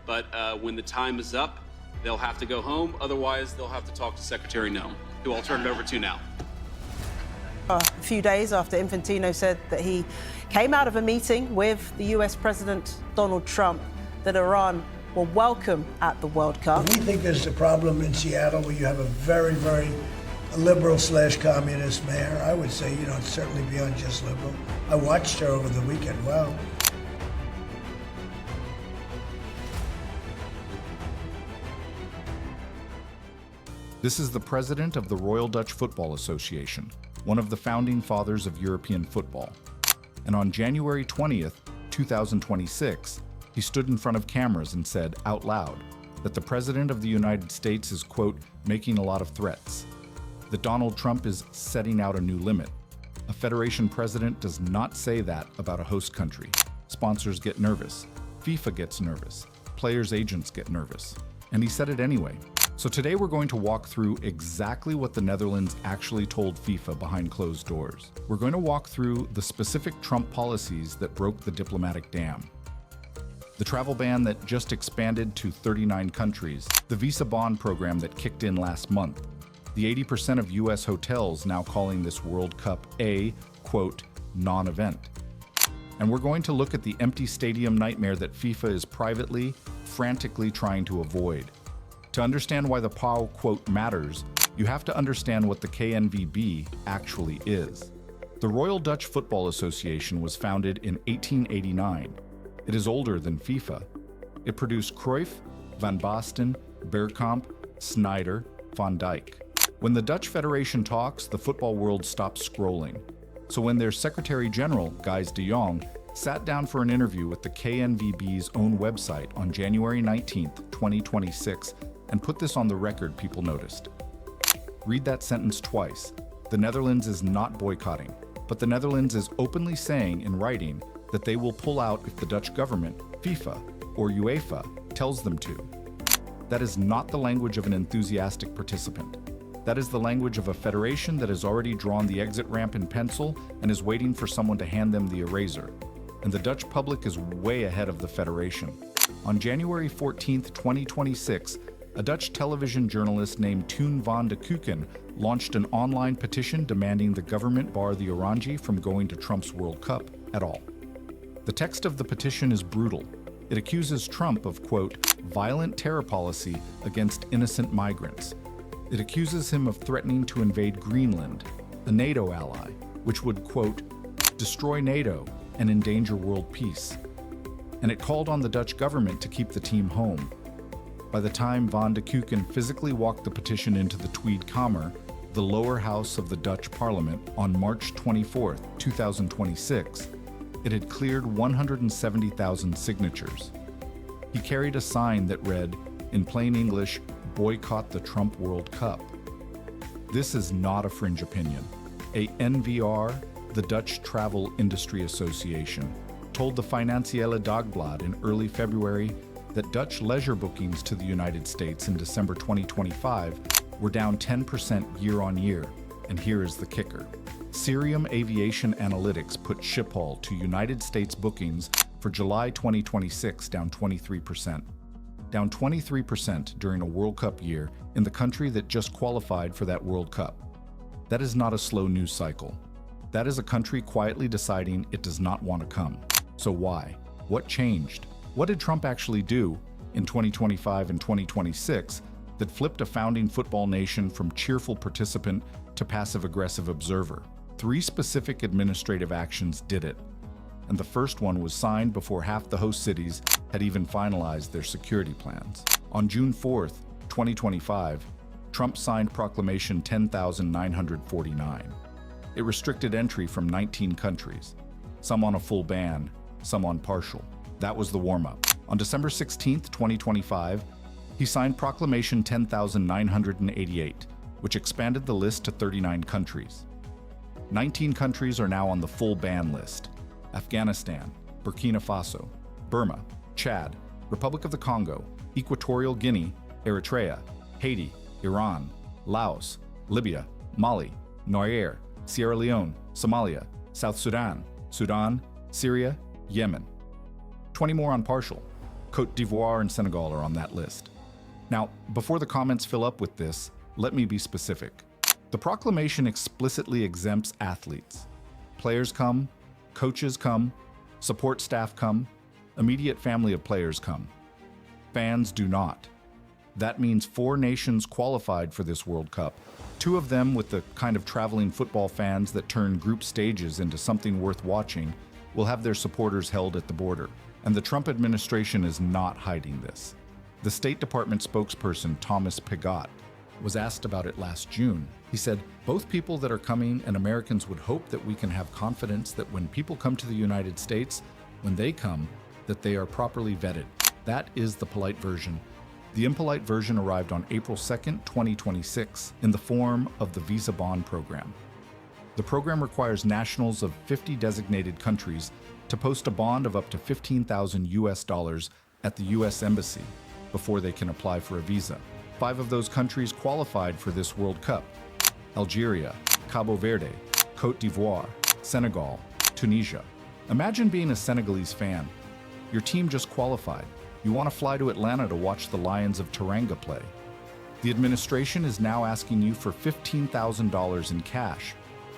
But when the time is up, they'll have to go home. Otherwise, they'll have to talk to Secretary Noem, who I'll turn it over to now. A few days after Infantino said that he came out of a meeting with the US President Donald Trump that Iran were welcome at the World Cup. We think there's a problem in Seattle where you have a very, very liberal/communist mayor. I would say, it's certainly beyond just liberal. I watched her over the weekend. Wow. This is the president of the Royal Dutch Football Association, one of the founding fathers of European football. And on January 20th, 2026, he stood in front of cameras and said out loud that the President of the United States is, quote, making a lot of threats, that Donald Trump is setting out a new limit. A federation president does not say that about a host country. Sponsors get nervous. FIFA gets nervous. Players' agents get nervous. And he said it anyway. So today we're going to walk through exactly what the Netherlands actually told FIFA behind closed doors. We're going to walk through the specific Trump policies that broke the diplomatic dam. The travel ban that just expanded to 39 countries, the visa bond program that kicked in last month, the 80% of US hotels now calling this World Cup a, quote, non-event. And we're going to look at the empty stadium nightmare that FIFA is privately, frantically trying to avoid. To understand why the POW, quote, matters, you have to understand what the KNVB actually is. The Royal Dutch Football Association was founded in 1889. It is older than FIFA. It produced Cruyff, Van Basten, Bergkamp, Sneijder, Van Dijk. When the Dutch Federation talks, the football world stops scrolling. So when their Secretary General, Gijs de Jong, sat down for an interview with the KNVB's own website on January 19th, 2026, and put this on the record, people noticed. Read that sentence twice. The Netherlands is not boycotting, but the Netherlands is openly saying in writing that they will pull out if the Dutch government, FIFA, or UEFA tells them to. That is not the language of an enthusiastic participant. That is the language of a federation that has already drawn the exit ramp in pencil and is waiting for someone to hand them the eraser. And the Dutch public is way ahead of the federation. On January 14th, 2026, a Dutch television journalist named Toon van de Keuken launched an online petition demanding the government bar the Oranje from going to Trump's World Cup at all. The text of the petition is brutal. It accuses Trump of, quote, violent terror policy against innocent migrants. It accuses him of threatening to invade Greenland, a NATO ally, which would, quote, destroy NATO and endanger world peace. And it called on the Dutch government to keep the team home. By the time Van de Keuken physically walked the petition into the Tweede Kamer, the lower house of the Dutch parliament, on March 24, 2026, it had cleared 170,000 signatures. He carried a sign that read, in plain English, boycott the Trump World Cup. This is not a fringe opinion. A NVR, the Dutch Travel Industry Association, told the Financiële Dagblad in early February that Dutch leisure bookings to the United States in December 2025 were down 10% year on year. And here is the kicker. Cirium Aviation Analytics put Schiphol to United States bookings for July 2026 down 23%. Down 23% during a World Cup year in the country that just qualified for that World Cup. That is not a slow news cycle. That is a country quietly deciding it does not want to come. So why? What changed? What did Trump actually do in 2025 and 2026 that flipped a founding football nation from cheerful participant to passive-aggressive observer? 3 specific administrative actions did it. And the first one was signed before half the host cities had even finalized their security plans. On June 4th, 2025, Trump signed Proclamation 10,949. It restricted entry from 19 countries, some on a full ban, some on partial. That was the warm-up. On December 16th, 2025, he signed Proclamation 10,988, which expanded the list to 39 countries. 19 countries are now on the full ban list: Afghanistan, Burkina Faso, Burma, Chad, Republic of the Congo, Equatorial Guinea, Eritrea, Haiti, Iran, Laos, Libya, Mali, Niger, Sierra Leone, Somalia, South Sudan, Sudan, Syria, Yemen. 20 more on partial: Côte d'Ivoire and Senegal are on that list. Now, before the comments fill up with this, let me be specific. The proclamation explicitly exempts athletes. Players come, coaches come, support staff come, immediate family of players come. Fans do not. That means 4 nations qualified for this World Cup, 2 of them with the kind of traveling football fans that turn group stages into something worth watching, will have their supporters held at the border. And the Trump administration is not hiding this. The State Department spokesperson, Thomas Pigot, was asked about it last June. He said, "Both people that are coming and Americans would hope that we can have confidence that when people come to the United States, when they come, that they are properly vetted." That is the polite version. The impolite version arrived on April 2nd, 2026, in the form of the Visa Bond Program. The program requires nationals of 50 designated countries to post a bond of up to $15,000 US at the US Embassy before they can apply for a visa. 5 of those countries qualified for this World Cup: Algeria, Cabo Verde, Côte d'Ivoire, Senegal, Tunisia. Imagine being a Senegalese fan. Your team just qualified. You want to fly to Atlanta to watch the Lions of Teranga play. The administration is now asking you for $15,000 in cash,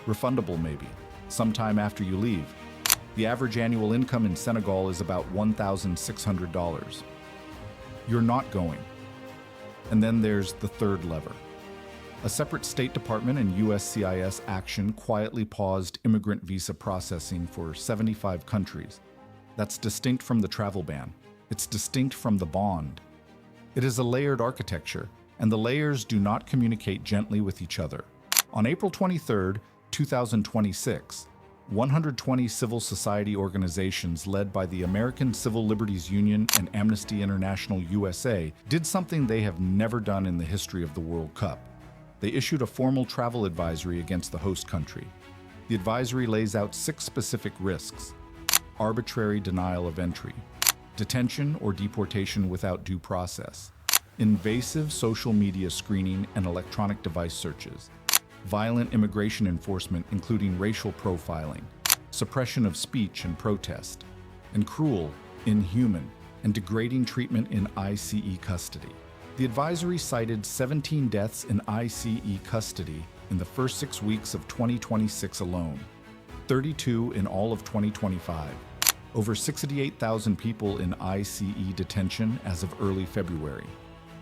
refundable maybe, sometime after you leave. The average annual income in Senegal is about $1,600. You're not going. And then there's the third lever. A separate State Department and USCIS action quietly paused immigrant visa processing for 75 countries. That's distinct from the travel ban. It's distinct from the bond. It is a layered architecture, and the layers do not communicate gently with each other. On April 23, 2026, 120 civil society organizations led by the American Civil Liberties Union and Amnesty International USA did something they have never done in the history of the World Cup. They issued a formal travel advisory against the host country. The advisory lays out 6 specific risks: arbitrary denial of entry, detention or deportation without due process, invasive social media screening and electronic device searches, violent immigration enforcement including racial profiling, suppression of speech and protest, and cruel, inhuman, and degrading treatment in ICE custody. The advisory cited 17 deaths in ICE custody in the first 6 weeks of 2026 alone, 32 in all of 2025. Over 68,000 people in ICE detention as of early February.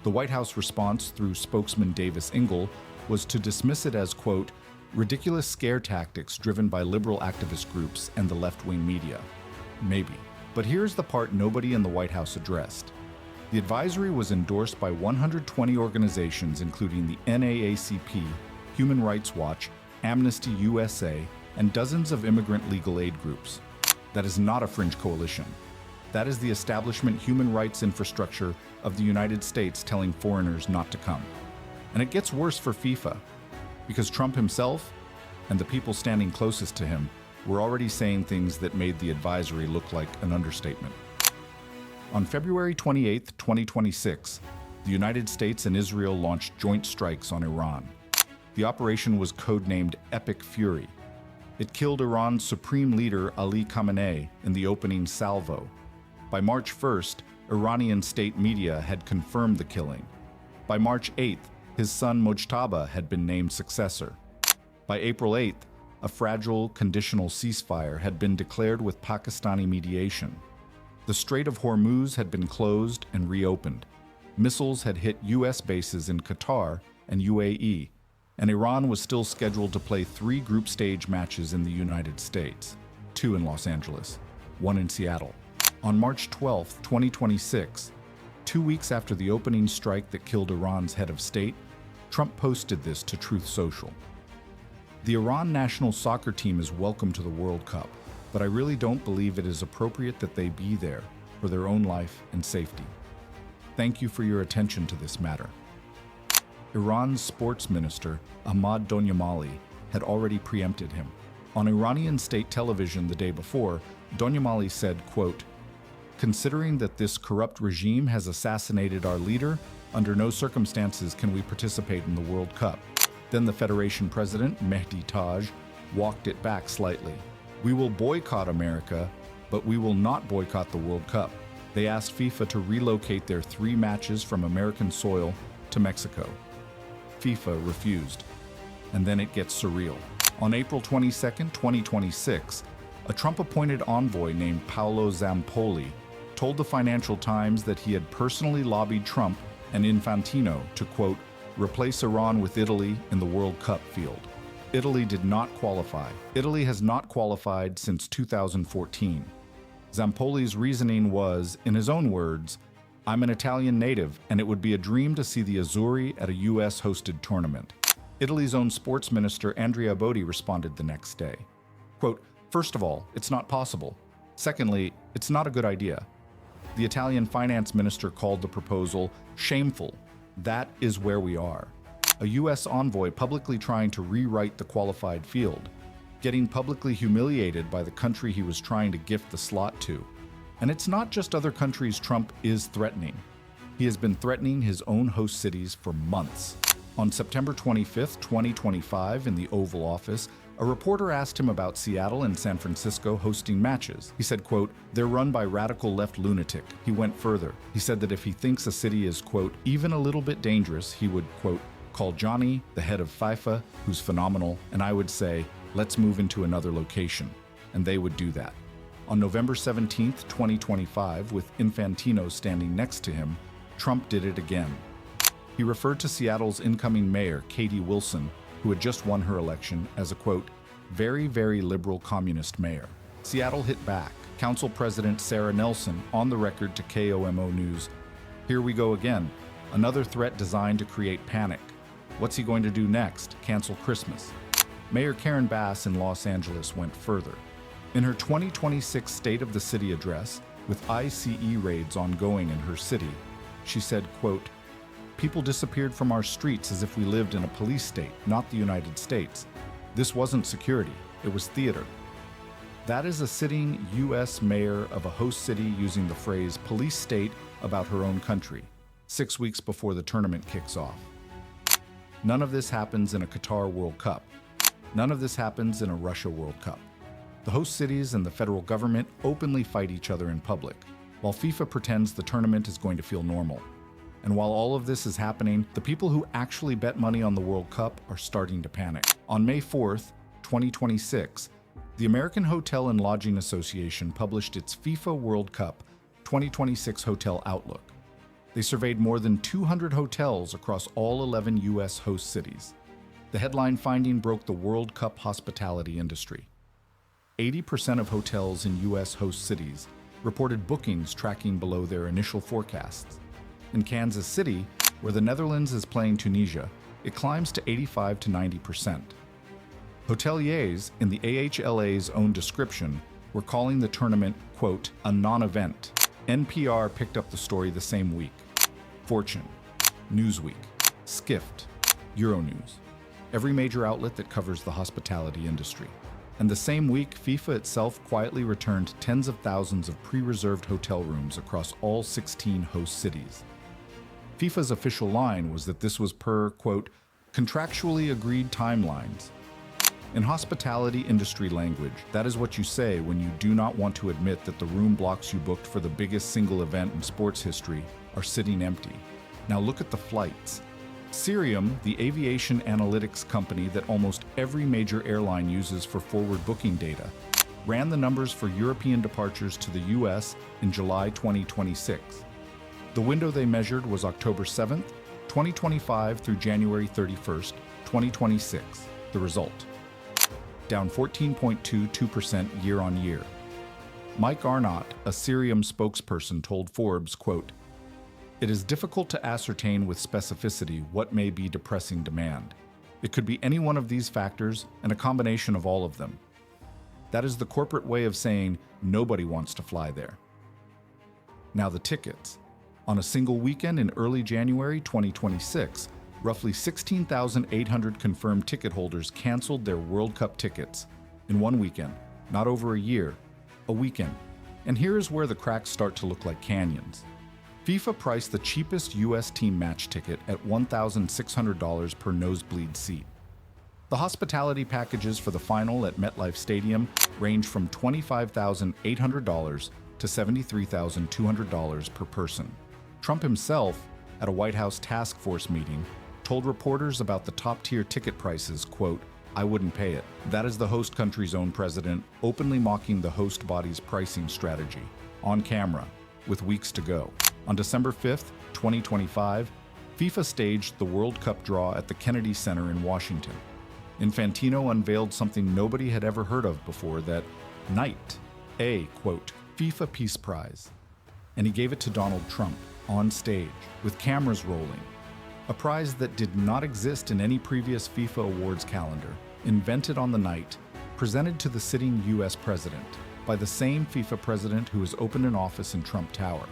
The White House response through spokesman Davis Ingle was to dismiss it as, quote, ridiculous scare tactics driven by liberal activist groups and the left-wing media. Maybe. But here's the part nobody in the White House addressed. The advisory was endorsed by 120 organizations including the NAACP, Human Rights Watch, Amnesty USA, and dozens of immigrant legal aid groups. That is not a fringe coalition. That is the establishment human rights infrastructure of the United States telling foreigners not to come. And it gets worse for FIFA, because Trump himself and the people standing closest to him were already saying things that made the advisory look like an understatement. On February 28, 2026, the United States and Israel launched joint strikes on Iran. The operation was codenamed Epic Fury. It killed Iran's supreme leader Ali Khamenei in the opening salvo. By March 1st, Iranian state media had confirmed the killing. By March 8th, his son Mojtaba had been named successor. By April 8th, a fragile, conditional ceasefire had been declared with Pakistani mediation. The Strait of Hormuz had been closed and reopened. Missiles had hit U.S. bases in Qatar and UAE, and Iran was still scheduled to play 3 group stage matches in the United States, 2 in Los Angeles, 1 in Seattle. On March 12, 2026, 2 weeks after the opening strike that killed Iran's head of state, Trump posted this to Truth Social. The Iran national soccer team is welcome to the World Cup, but I really don't believe it is appropriate that they be there for their own life and safety. Thank you for your attention to this matter. Iran's sports minister, Ahmad Donyamali, had already preempted him. On Iranian state television the day before, Donyamali said, quote, considering that this corrupt regime has assassinated our leader, under no circumstances can we participate in the World Cup. Then the Federation president, Mehdi Taj, walked it back slightly. We will boycott America, but we will not boycott the World Cup. They asked FIFA to relocate their 3 matches from American soil to Mexico. FIFA refused. And then it gets surreal. On April 22, 2026, a Trump-appointed envoy named Paolo Zampoli told the Financial Times that he had personally lobbied Trump and Infantino to, quote, replace Iran with Italy in the World Cup field. Italy did not qualify. Italy has not qualified since 2014. Zampoli's reasoning was, in his own words, I'm an Italian native, and it would be a dream to see the Azzurri at a US-hosted tournament. Italy's own sports minister, Andrea Botti, responded the next day. Quote, first of all, it's not possible. Secondly, it's not a good idea. The Italian finance minister called the proposal shameful. That is where we are. A US envoy publicly trying to rewrite the qualified field, getting publicly humiliated by the country he was trying to gift the slot to. And it's not just other countries Trump is threatening. He has been threatening his own host cities for months. On September 25, 2025, in the Oval Office, a reporter asked him about Seattle and San Francisco hosting matches. He said, quote, they're run by radical left lunatic. He went further. He said that if he thinks a city is, quote, even a little bit dangerous, he would, quote, call Johnny, the head of FIFA, who's phenomenal, and I would say, let's move into another location. And they would do that. On November 17, 2025, with Infantino standing next to him, Trump did it again. He referred to Seattle's incoming mayor, Katie Wilson, who had just won her election, as a, quote, very, very liberal communist mayor. Seattle hit back. Council President Sarah Nelson on the record to KOMO News, here we go again. Another threat designed to create panic. What's he going to do next? Cancel Christmas. Mayor Karen Bass in Los Angeles went further. In her 2026 State of the City address, with ICE raids ongoing in her city, she said, quote, people disappeared from our streets as if we lived in a police state, not the United States. This wasn't security, it was theater. That is a sitting U.S. mayor of a host city using the phrase police state about her own country, 6 weeks before the tournament kicks off. None of this happens in a Qatar World Cup. None of this happens in a Russia World Cup. The host cities and the federal government openly fight each other in public, while FIFA pretends the tournament is going to feel normal. And while all of this is happening, the people who actually bet money on the World Cup are starting to panic. On May 4th, 2026, the American Hotel and Lodging Association published its FIFA World Cup 2026 Hotel Outlook. They surveyed more than 200 hotels across all 11 U.S. host cities. The headline finding broke the World Cup hospitality industry. 80% of hotels in U.S. host cities reported bookings tracking below their initial forecasts. In Kansas City, where the Netherlands is playing Tunisia, it climbs to 85 to 90%. Hoteliers, in the AHLA's own description, were calling the tournament, quote, a non-event. NPR picked up the story the same week. Fortune, Newsweek, Skift, Euronews, every major outlet that covers the hospitality industry. And the same week, FIFA itself quietly returned tens of thousands of pre-reserved hotel rooms across all 16 host cities. FIFA's official line was that this was per, quote, contractually agreed timelines. In hospitality industry language, that is what you say when you do not want to admit that the room blocks you booked for the biggest single event in sports history are sitting empty. Now look at the flights. Cirium, the aviation analytics company that almost every major airline uses for forward booking data, ran the numbers for European departures to the US in July 2026. The window they measured was October 7th, 2025 through January 31st, 2026. The result: down 14.22% year on year. Mike Arnott, a Cirium spokesperson, told Forbes, quote, it is difficult to ascertain with specificity what may be depressing demand. It could be any one of these factors and a combination of all of them. That is the corporate way of saying nobody wants to fly there. Now the tickets. On a single weekend in early January 2026, roughly 16,800 confirmed ticket holders canceled their World Cup tickets in one weekend, not over a year, a weekend. And here is where the cracks start to look like canyons. FIFA priced the cheapest US team match ticket at $1,600 per nosebleed seat. The hospitality packages for the final at MetLife Stadium range from $25,800 to $73,200 per person. Trump himself, at a White House task force meeting, told reporters about the top-tier ticket prices, quote, "I wouldn't pay it." That is the host country's own president openly mocking the host body's pricing strategy, on camera, with weeks to go. On December 5th, 2025, FIFA staged the World Cup draw at the Kennedy Center in Washington. Infantino unveiled something nobody had ever heard of before, that night, a, quote, FIFA Peace Prize. And he gave it to Donald Trump, on stage, with cameras rolling. A prize that did not exist in any previous FIFA awards calendar, invented on the night, presented to the sitting US president, by the same FIFA president who has opened an office in Trump Tower.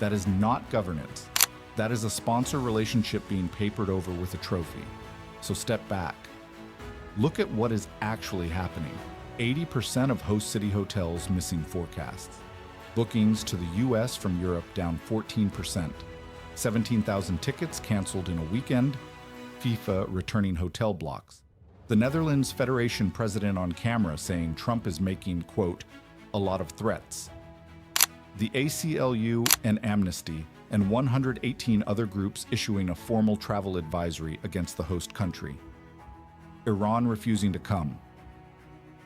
That is not governance. That is a sponsor relationship being papered over with a trophy. So step back. Look at what is actually happening. 80% of host city hotels missing forecasts. Bookings to the US from Europe down 14%. 17,000 tickets canceled in a weekend. FIFA returning hotel blocks. The Netherlands Federation president on camera saying Trump is making, quote, a lot of threats. The ACLU and Amnesty and 118 other groups issuing a formal travel advisory against the host country. Iran refusing to come.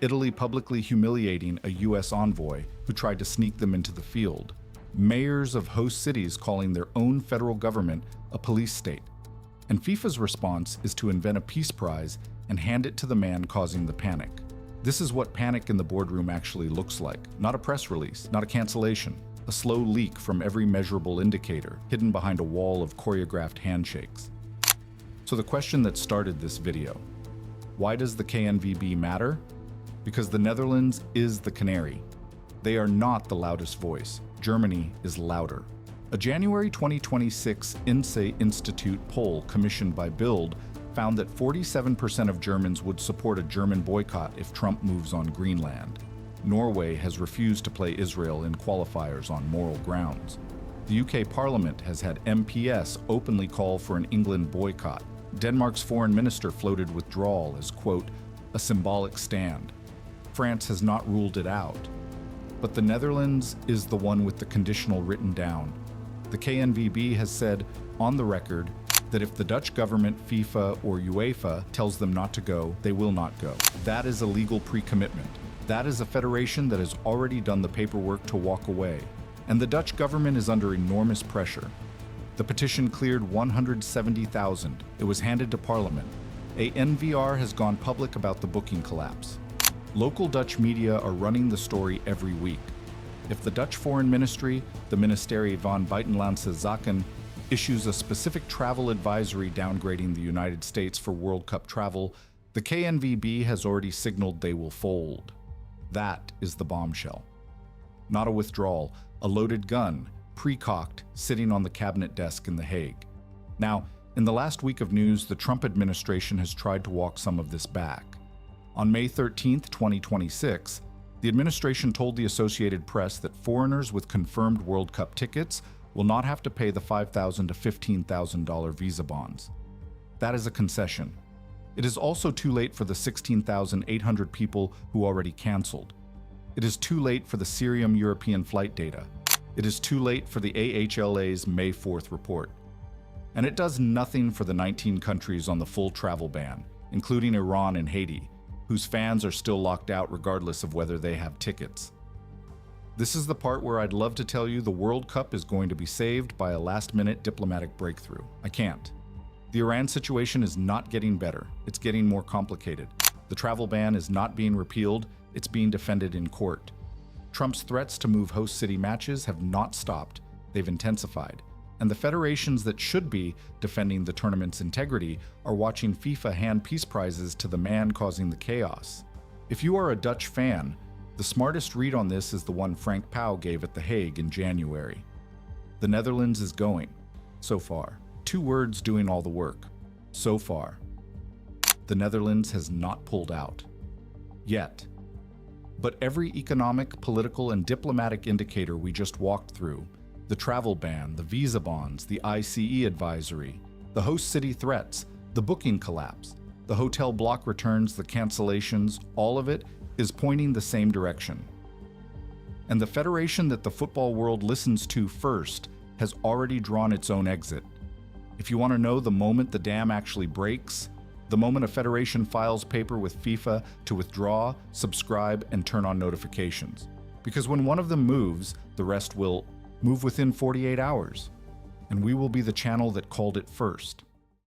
Italy publicly humiliating a US envoy who tried to sneak them into the field. Mayors of host cities calling their own federal government a police state. And FIFA's response is to invent a peace prize and hand it to the man causing the panic. This is what panic in the boardroom actually looks like. Not a press release, not a cancellation. A slow leak from every measurable indicator, hidden behind a wall of choreographed handshakes. So the question that started this video, why does the KNVB matter? Because the Netherlands is the canary. They are not the loudest voice. Germany is louder. A January 2026 INSEE Institute poll commissioned by Bild found that 47% of Germans would support a German boycott if Trump moves on Greenland. Norway has refused to play Israel in qualifiers on moral grounds. The UK Parliament has had MPs openly call for an England boycott. Denmark's foreign minister floated withdrawal as, quote, a symbolic stand. France has not ruled it out. But the Netherlands is the one with the conditional written down. The KNVB has said, on the record, that if the Dutch government, FIFA, or UEFA tells them not to go, they will not go. That is a legal pre-commitment. That is a federation that has already done the paperwork to walk away. And the Dutch government is under enormous pressure. The petition cleared 170,000. It was handed to Parliament. A NVR has gone public about the booking collapse. Local Dutch media are running the story every week. If the Dutch Foreign Ministry, the Ministerie van Buitenlandse Zaken, issues a specific travel advisory downgrading the United States for World Cup travel, the KNVB has already signaled they will fold. That is the bombshell. Not a withdrawal, a loaded gun, pre-cocked, sitting on the cabinet desk in The Hague. Now, in the last week of news, the Trump administration has tried to walk some of this back. On May 13, 2026, the administration told the Associated Press that foreigners with confirmed World Cup tickets will not have to pay the $5,000 to $15,000 visa bonds. That is a concession. It is also too late for the 16,800 people who already canceled. It is too late for the Cirium European flight data. It is too late for the AHLA's May 4th report. And it does nothing for the 19 countries on the full travel ban, including Iran and Haiti, whose fans are still locked out regardless of whether they have tickets. This is the part where I'd love to tell you the World Cup is going to be saved by a last-minute diplomatic breakthrough. I can't. The Iran situation is not getting better. It's getting more complicated. The travel ban is not being repealed. It's being defended in court. Trump's threats to move host city matches have not stopped. They've intensified. And the federations that should be defending the tournament's integrity are watching FIFA hand peace prizes to the man causing the chaos. If you are a Dutch fan, the smartest read on this is the one Frank Pauw gave at The Hague in January. The Netherlands is going. So far. 2 words doing all the work. So far. The Netherlands has not pulled out. Yet. But every economic, political, and diplomatic indicator we just walked through, the travel ban, the visa bonds, the ICE advisory, the host city threats, the booking collapse, the hotel block returns, the cancellations, all of it is pointing the same direction. And the federation that the football world listens to first has already drawn its own exit. If you want to know the moment the dam actually breaks, the moment a federation files paper with FIFA to withdraw, subscribe, and turn on notifications. Because when one of them moves, the rest will move within 48 hours. And we will be the channel that called it first.